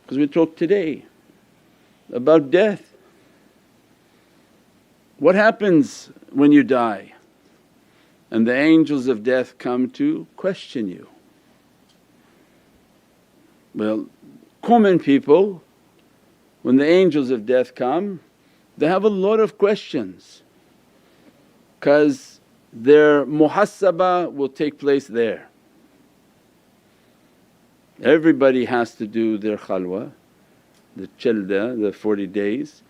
Because we talked today about death. What happens when you die and the angels of death come to question you? Well, common people, when the angels of death come, they have a lot of questions because their muhasabah will take place there. Everybody has to do their khalwa, the chelda, the 40 days,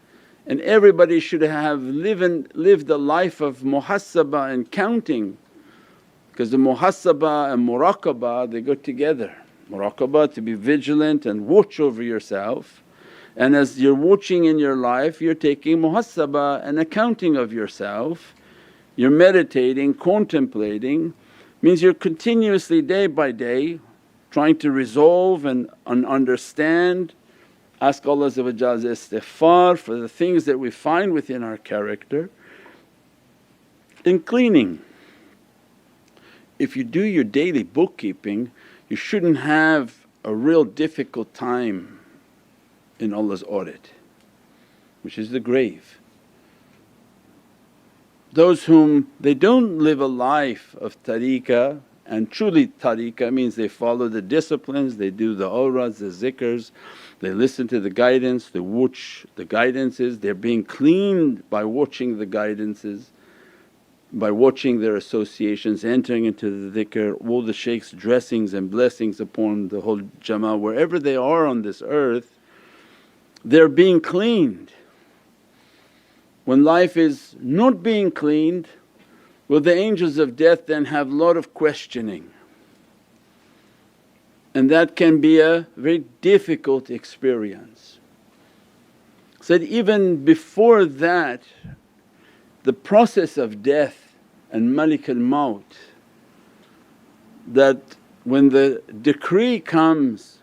and everybody should have lived a life of muhasabah and counting, because the muhasabah and muraqabah they go together. Muraqabah to be vigilant and watch over yourself, and as you're watching in your life you're taking muhasabah and accounting of yourself. You're meditating, contemplating, means you're continuously day by day trying to resolve and understand. Ask Allah istighfar for the things that we find within our character. In cleaning, if you do your daily bookkeeping, you shouldn't have a real difficult time in Allah's audit, which is the grave. Those whom they don't live a life of tariqah, and truly tariqah means they follow the disciplines, they do the awrads, the zikrs, they listen to the guidance, they watch the guidances, they're being cleaned by watching the guidances, by watching their associations, entering into the dhikr, all the shaykh's dressings and blessings upon the whole jama'ah. Wherever they are on this earth, they're being cleaned. When life is not being cleaned, well, the angels of death then have a lot of questioning, and that can be a very difficult experience. Said even before that, the process of death and Malik al-Maut, that when the decree comes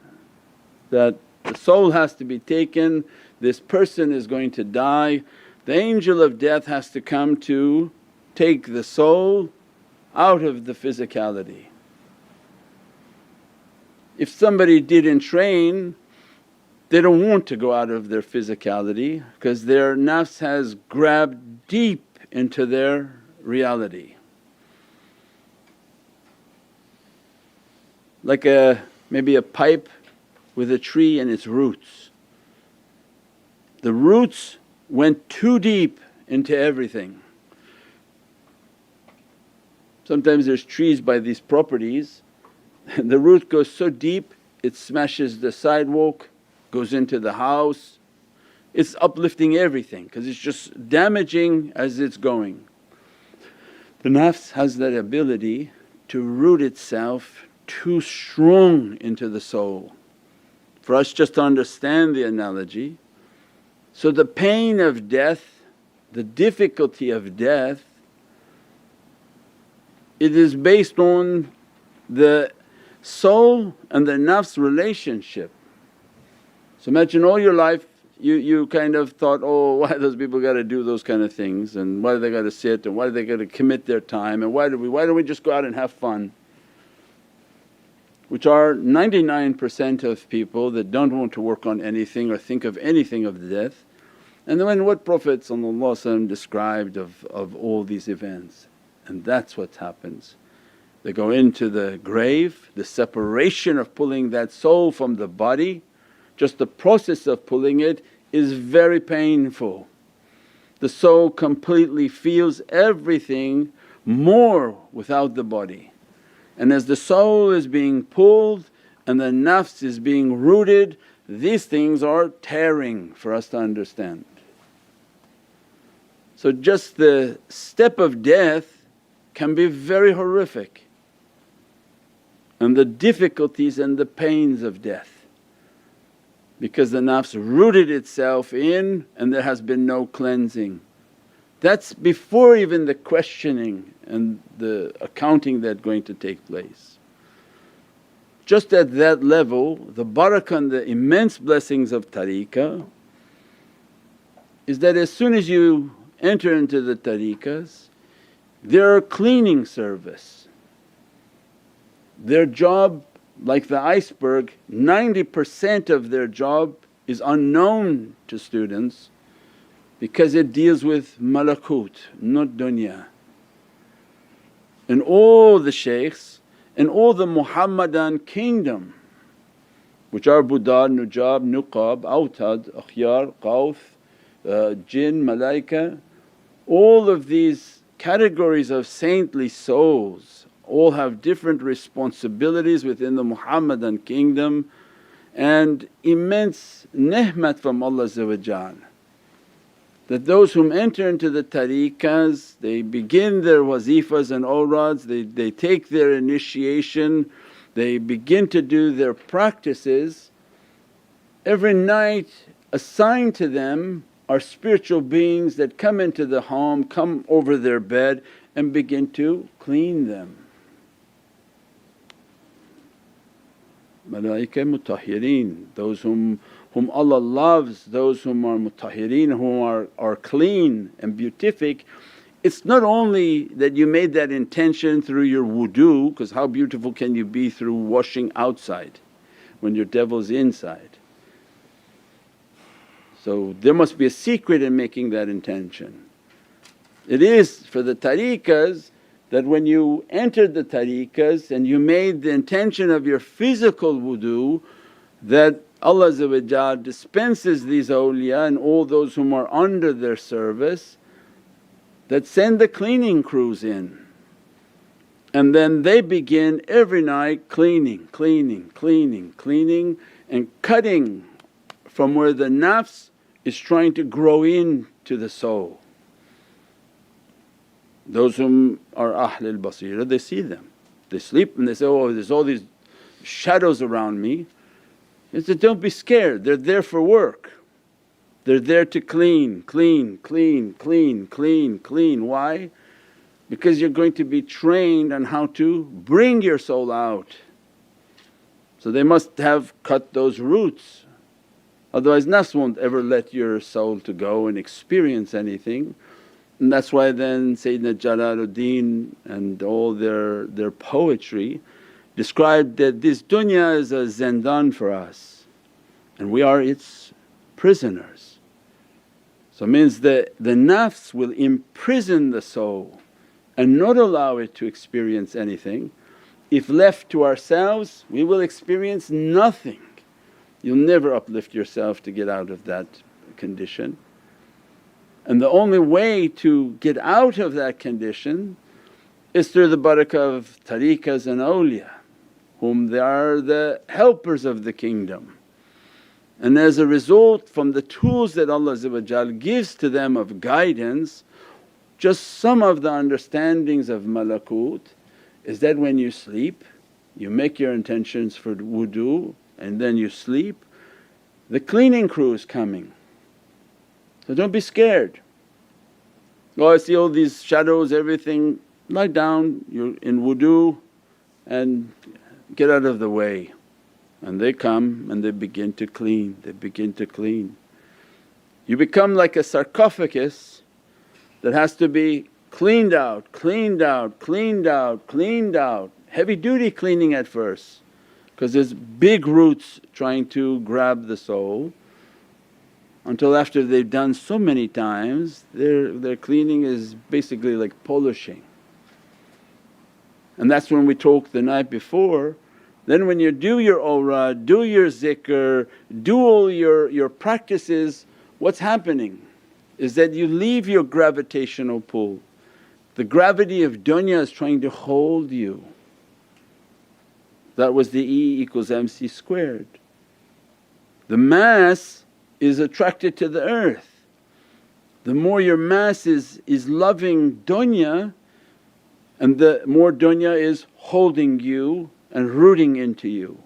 that the soul has to be taken, this person is going to die, the angel of death has to come to take the soul out of the physicality. If somebody didn't train, they don't want to go out of their physicality because their nafs has grabbed deep into their reality. Like maybe a pipe with a tree and its roots. The roots went too deep into everything. Sometimes there's trees by these properties the root goes so deep it smashes the sidewalk, goes into the house, it's uplifting everything because it's just damaging as it's going. The nafs has that ability to root itself too strong into the soul. For us just to understand the analogy, so the pain of death, the difficulty of death, it is based on the soul and the nafs relationship. So imagine all your life you kind of thought, oh why those people got to do those kind of things, and why do they got to sit, and why do they got to commit their time, and why don't we just go out and have fun? Which are 99% of people that don't want to work on anything or think of anything of death. And then what Prophet described of all these events, and that's what happens. They go into the grave, the separation of pulling that soul from the body, just the process of pulling it is very painful. The soul completely feels everything more without the body. And as the soul is being pulled and the nafs is being rooted, these things are tearing for us to understand. So just the step of death can be very horrific, and the difficulties and the pains of death, because the nafs rooted itself in and there has been no cleansing. That's before even the questioning and the accounting that's going to take place. Just at that level, the barakah and the immense blessings of tariqah is that as soon as you enter into the tariqahs, their cleaning service, their job like the iceberg, 90% of their job is unknown to students because it deals with malakut, not dunya. And all the shaykhs and all the Muhammadan kingdom, which are Budar, Nujab, Nuqab, Awtad, Akhyar, Qawth, Jinn, Malaika, all of these categories of saintly souls all have different responsibilities within the Muhammadan kingdom and immense ni'mat from Allah, that those whom enter into the tariqas, they begin their wazifas and awrads, they take their initiation, they begin to do their practices. Every night assigned to them are spiritual beings that come into the home, come over their bed and begin to clean them. Malaika mutahhireen, those whom Allah loves, those whom are mutahhireen, whom are clean and beatific. It's not only that you made that intention through your wudu, because how beautiful can you be through washing outside when your devil's inside. So there must be a secret in making that intention. It is for the tariqas that when you entered the tariqas and you made the intention of your physical wudu, that Allah dispenses these awliya and all those whom are under their service, that send the cleaning crews in. And then they begin every night cleaning and cutting from where the nafs is trying to grow into the soul. Those whom are Ahlul Basira, they see them, they sleep and they say, oh there's all these shadows around me. He said, don't be scared, they're there for work. They're there to clean. Why? Because you're going to be trained on how to bring your soul out. So they must have cut those roots, otherwise nafs won't ever let your soul to go and experience anything. And that's why then Sayyidina Jalaluddin and all their poetry described that this dunya is a zindan for us and we are its prisoners. So it means that the nafs will imprison the soul and not allow it to experience anything. If left to ourselves we will experience nothing. You'll never uplift yourself to get out of that condition. And the only way to get out of that condition is through the barakah of tariqas and awliya, whom they are the helpers of the kingdom. And as a result, from the tools that Allah gives to them of guidance, just some of the understandings of malakut is that when you sleep, you make your intentions for wudu and then you sleep, the cleaning crew is coming. So don't be scared. Oh, I see all these shadows, everything, lie down, you're in wudu and get out of the way. And they come and they begin to clean, You become like a sarcophagus that has to be cleaned out, heavy duty cleaning at first because there's big roots trying to grab the soul, until after they've done so many times their cleaning is basically like polishing. And that's when we talked the night before, then when you do your awrad, do your zikr, do all your practices, what's happening is that you leave your gravitational pull. The gravity of dunya is trying to hold you. That was the E=mc². The mass is attracted to the earth. The more your mass is loving dunya and the more dunya is holding you and rooting into you.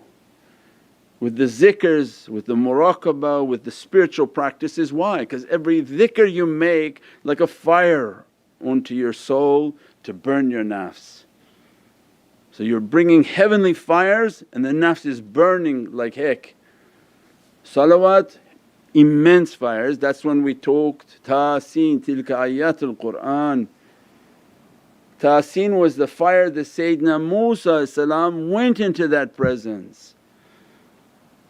With the zikrs, with the muraqabah, with the spiritual practices. Why? Because every dhikr you make like a fire onto your soul to burn your nafs. So you're bringing heavenly fires and the nafs is burning like heck. Salawat, immense fires. That's when we talked, Tasin tilka ayatul Qur'an. Tasin was the fire that Sayyidina Musa went into that presence.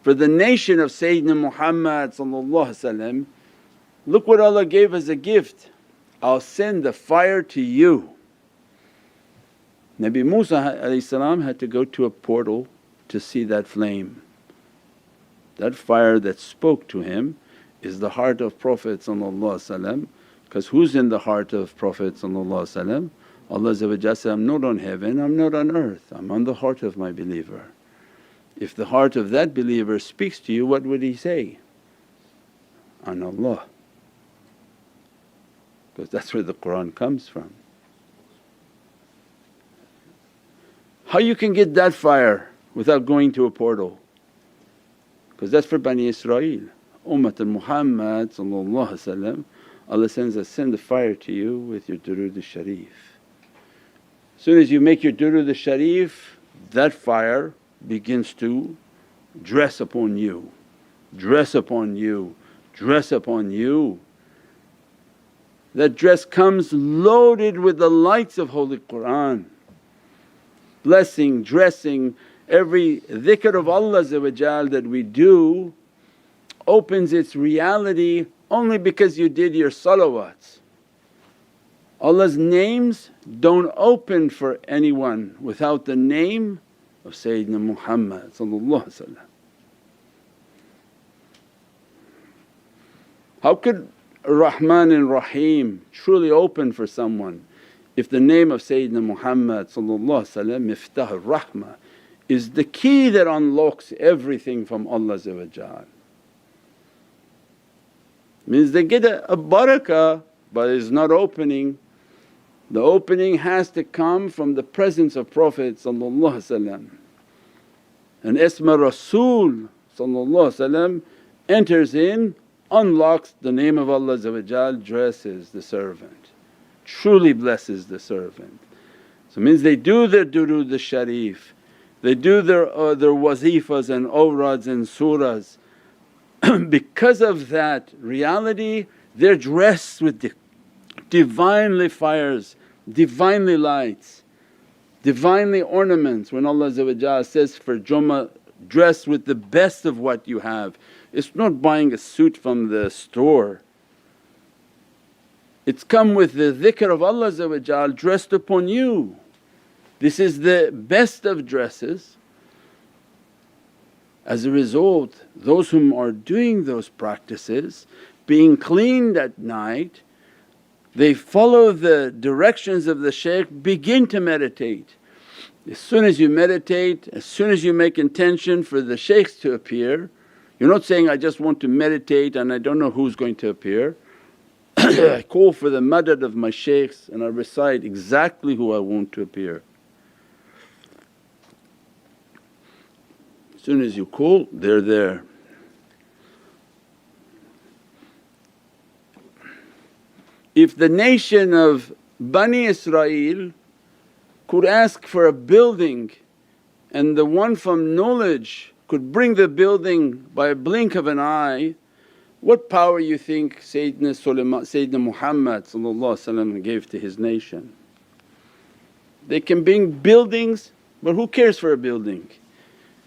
For the nation of Sayyidina Muhammad, look what Allah gave as a gift, I'll send the fire to you. Nabi Musa had to go to a portal to see that flame. That fire that spoke to him is the heart of Prophet, because who's in the heart of Prophet? Allah said, I'm not on heaven, I'm not on earth, I'm on the heart of my believer. If the heart of that believer speaks to you, what would he say? An Allah, because that's where the Qur'an comes from. How you can get that fire without going to a portal? Because that's for Bani Israel. Ummat al-Muhammad Allah send the fire to you with your durood al-Sharif. As soon as you make your durood al-Sharif, that fire begins to dress upon you, dress upon you, dress upon you. That dress comes loaded with the lights of Holy Qur'an. Blessing, dressing, every dhikr of Allah that we do opens its reality only because you did your salawats. Allah's names don't open for anyone without the name of Sayyidina Muhammad. How could Rahman and Rahim truly open for someone if the name of Sayyidina Muhammad Miftah al-Rahmah is the key that unlocks everything from Allah. Means they get a barakah but it's not opening. The opening has to come from the presence of Prophet and Isma Rasul enters in, unlocks the name of Allah, dresses the servant, truly blesses the servant. So means they do their durood al-Sharif, they do their wazifas and awrads and surahs. Because of that reality they're dressed with Divinely fires, Divinely lights, Divinely ornaments. When Allah says for Jummah, dress with the best of what you have, it's not buying a suit from the store. It's come with the dhikr of Allah dressed upon you. This is the best of dresses. As a result, those whom are doing those practices, being cleaned at night, they follow the directions of the shaykh, begin to meditate. As soon as you meditate, as soon as you make intention for the shaykhs to appear, you're not saying, I just want to meditate and I don't know who's going to appear. I call for the madad of my shaykhs and I recite exactly who I want to appear. As soon as you call, they're there. If the nation of Bani Israel could ask for a building and the one from knowledge could bring the building by a blink of an eye, what power you think Sayyidina Muhammad gave to his nation? They can bring buildings but who cares for a building?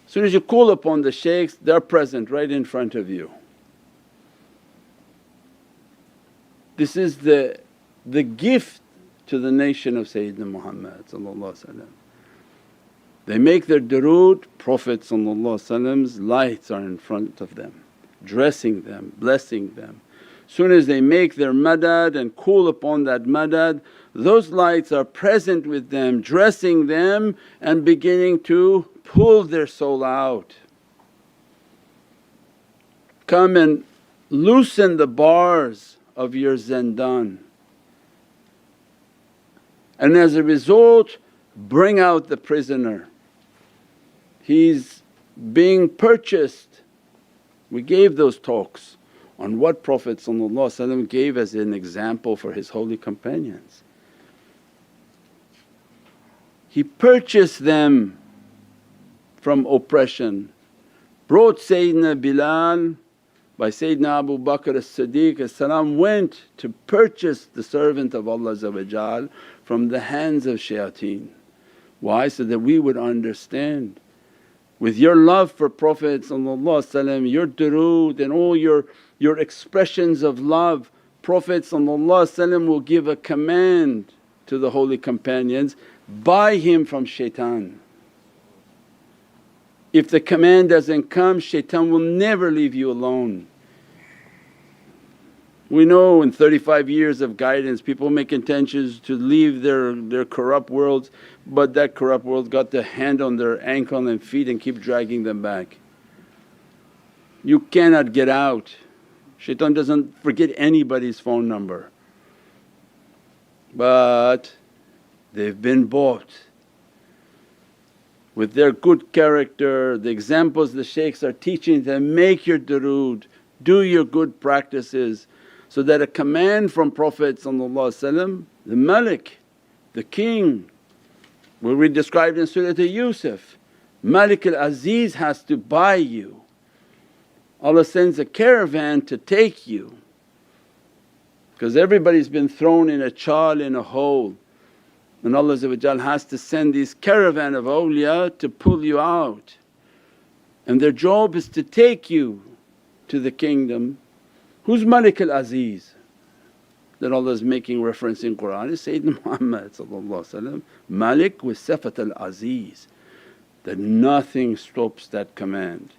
As soon as you call upon the shaykhs, they're present right in front of you. This is the gift to the nation of Sayyidina Muhammad. They make their durood, Prophet's lights are in front of them, dressing them, blessing them. Soon as they make their madad and call upon that madad, those lights are present with them, dressing them and beginning to pull their soul out. Come and loosen the bars of your zindan, and as a result bring out the prisoner. He's being purchased. We gave those talks on what Prophet gave as an example for his holy companions. He purchased them from oppression, brought Sayyidina Bilal by Sayyidina Abu Bakr as-Siddiq went to purchase the servant of Allah from from the hands of shayateen. Why? So that we would understand. With your love for Prophet, your durood and all your expressions of love, Prophet will give a command to the holy companions, buy him from shaitan. If the command doesn't come, shaitan will never leave you alone. We know in 35 years of guidance people make intentions to leave their corrupt worlds, but that corrupt world got the hand on their ankle and feet and keep dragging them back. You cannot get out. Shaitan doesn't forget anybody's phone number, but they've been bought. With their good character, the examples the shaykhs are teaching them, make your durood, do your good practices, so that a command from Prophet the Malik, the king, where we described in Surah Yusuf, Malik al-Aziz has to buy you. Allah sends a caravan to take you, because everybody's been thrown in a chal, in a hole, and Allah has to send these caravan of awliya to pull you out, and their job is to take you to the kingdom. Who's Malik al-Aziz that Allah is making reference in Qur'an is Sayyidina Muhammad, Malik with Sifat al-Aziz, that nothing stops that command.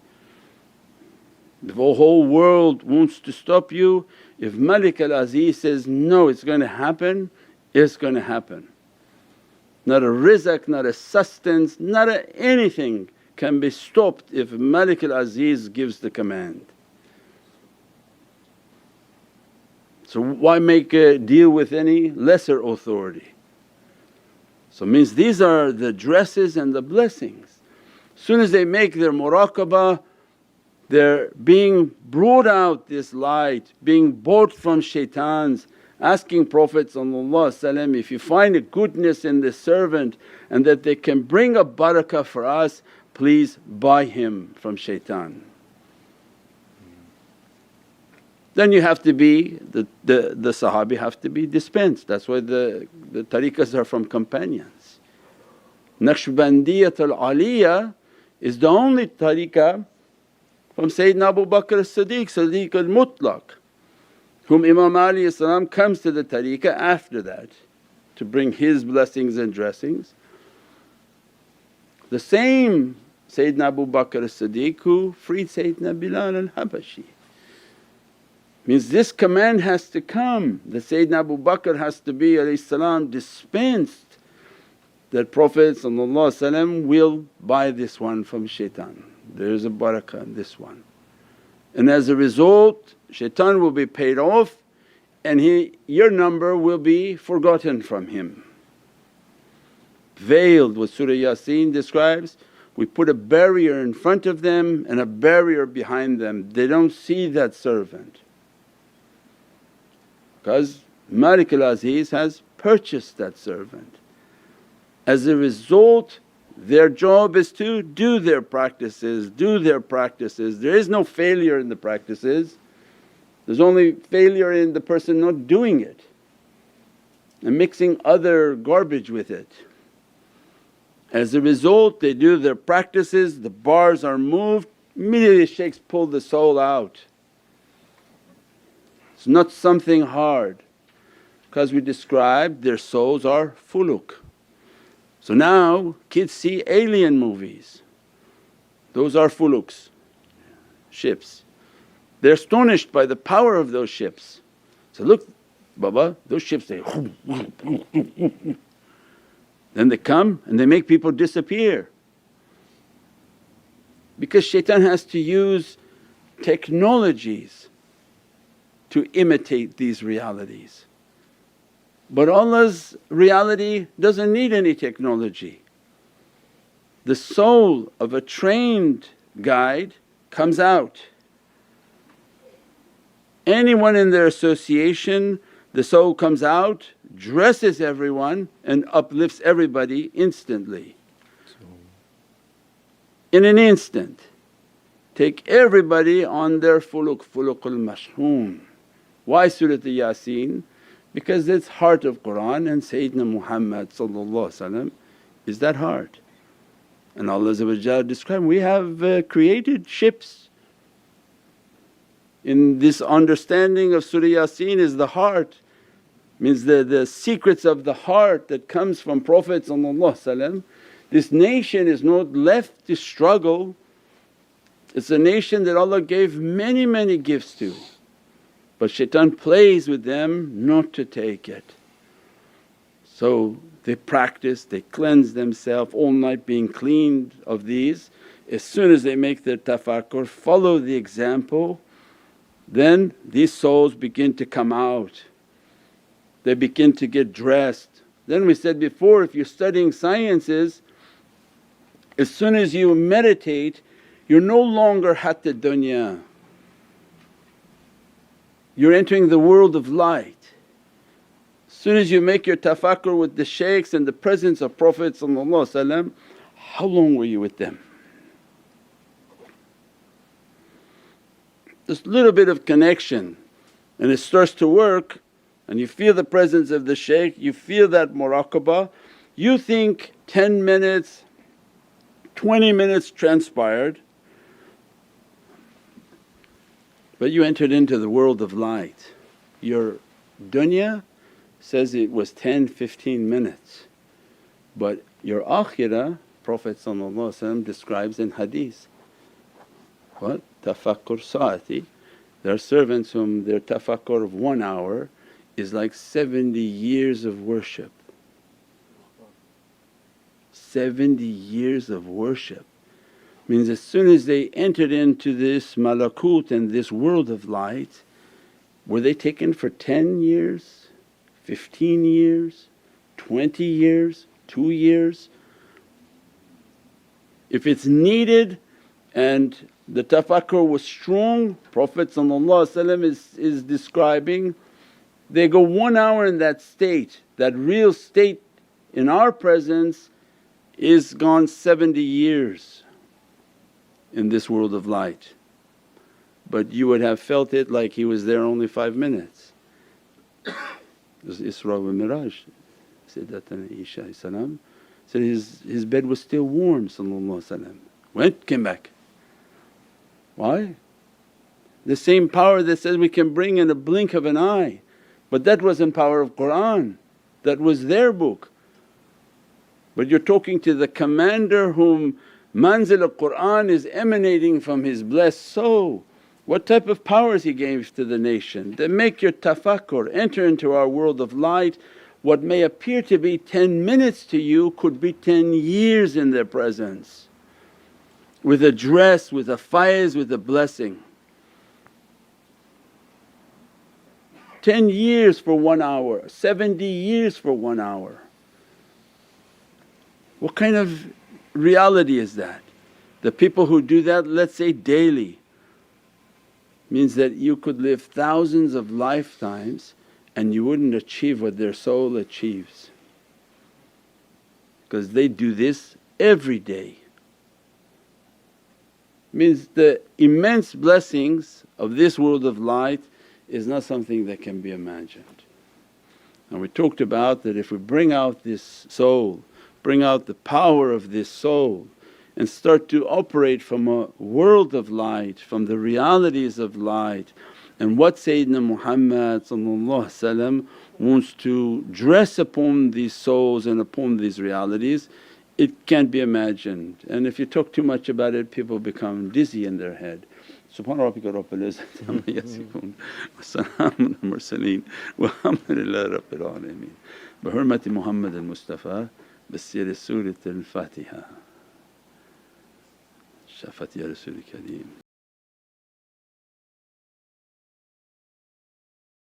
If the whole world wants to stop you, if Malik al-Aziz says, no, it's going to happen, it's going to happen. Not a rizq, not a sustenance, not anything can be stopped if Malik al-Aziz gives the command. So why make a deal with any lesser authority? So means these are the dresses and the blessings. Soon as they make their muraqabah, they're being brought out this light, being bought from shaitans, asking Prophet if you find a goodness in this servant and that they can bring a barakah for us, please buy him from shaitan. Then you have to be, the Sahabi have to be dispensed. That's why the tariqahs are from companions. Naqshbandiyatul Aliyah is the only tariqah from Sayyidina Abu Bakr as-Siddiq, Siddiq al-Mutlaq, whom Imam Ali comes to the tariqah after that to bring his blessings and dressings. The same Sayyidina Abu Bakr as-Siddiq who freed Sayyidina Bilal al-Habashi. Means this command has to come, that Sayyidina Abu Bakr has to be dispensed, that Prophet will buy this one from shaitan. There is a barakah in this one. And as a result shaitan will be paid off and your number will be forgotten from him. Veiled, what Surah Yasin describes, we put a barrier in front of them and a barrier behind them, they don't see that servant. Because Malik al-Aziz has purchased that servant. As a result their job is to do their practices, There is no failure in the practices, there's only failure in the person not doing it and mixing other garbage with it. As a result they do their practices, the bars are moved, immediately shaykhs pull the soul out. It's not something hard, because we described their souls are fuluk. So now kids see alien movies, those are fuluks, ships. They're astonished by the power of those ships. So, look Baba, those ships they then they come and they make people disappear, because shaitan has to use technologies to imitate these realities. But Allah's reality doesn't need any technology. The soul of a trained guide comes out. Anyone in their association, the soul comes out, dresses everyone and uplifts everybody instantly. In an instant, take everybody on their fulukul mashhoon. Why Surah Yasin? Because it's heart of Qur'an and Sayyidina Muhammad is that heart. And Allah described, we have created ships. In this understanding of Surah Yasin is the heart, means the secrets of the heart that comes from Prophet. This nation is not left to struggle, it's a nation that Allah gave many gifts to, but shaitan plays with them not to take it. So they practice, they cleanse themselves all night being cleaned of these. As soon as they make their tafakkur, follow the example, then these souls begin to come out, they begin to get dressed. Then we said before, if you're studying sciences, as soon as you meditate you're no longer hatta dunya, you're entering the world of light. As soon as you make your tafakkur with the shaykhs and the presence of Prophet, how long were you with them? This little bit of connection and it starts to work and you feel the presence of the shaykh, you feel that muraqabah, you think 10 minutes, 20 minutes transpired, but you entered into the world of light. Your dunya says it was 10-15 minutes, but your akhirah Prophet describes in hadith, what? Tafakkur sa'ati. There are servants whom their tafakkur of 1 hour is like 70 years of worship. 70 years of worship means as soon as they entered into this malakut and this world of light, were they taken for 10 years, 15 years, 20 years, 2 years? If it's needed and the tafakkur was strong, Prophet is describing, they go 1 hour in that state, that real state in our presence is gone 70 years in this world of light. But you would have felt it like he was there only 5 minutes. It was Isra wa Miraj. Sayyidatuna Isha said his bed was still warm, went, came back. Why? The same power that says we can bring in a blink of an eye, but that wasn't power of Qur'an, that was their book. But you're talking to the commander whom manzil of Qur'an is emanating from his blessed soul. What type of powers he gave to the nation? That make your tafakkur, enter into our world of light. What may appear to be 10 minutes to you could be 10 years in their presence, with a dress, with a faiz, with a blessing. 10 years for 1 hour, 70 years for 1 hour. What kind of reality is that? The people who do that, let's say daily, means that you could live thousands of lifetimes and you wouldn't achieve what their soul achieves, because they do this every day. Means the immense blessings of this world of light is not something that can be imagined. And we talked about that if we bring out this soul, bring out the power of this soul and start to operate from a world of light, from the realities of light, and what Sayyidina Muhammad wants to dress upon these souls and upon these realities, it can't be imagined. And if you talk too much about it, people become dizzy in their head. Subhana rabbika rabbil izzati amma yasifun wa salaamun al mursaleen walhamdulillahi rabbil alameen. Bi hurmati Muhammad al Mustafa بسير سورة الفاتحة. شافت يا رسول الكريم.